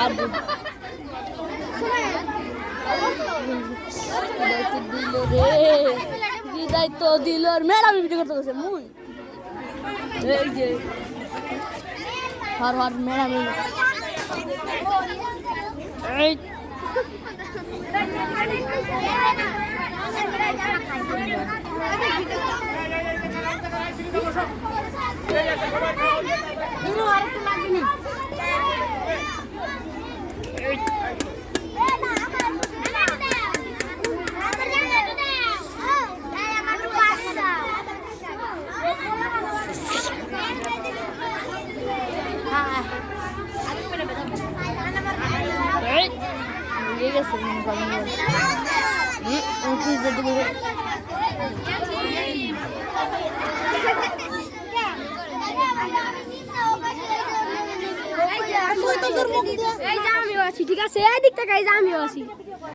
আর দিল রে বিদায় তো দিল ম্যাডাম ভিডিও করতে গেছে মুই এই যে হর হর ম্যাডাম এই ঠিক আছে এই দিক থেকে আমিও আছি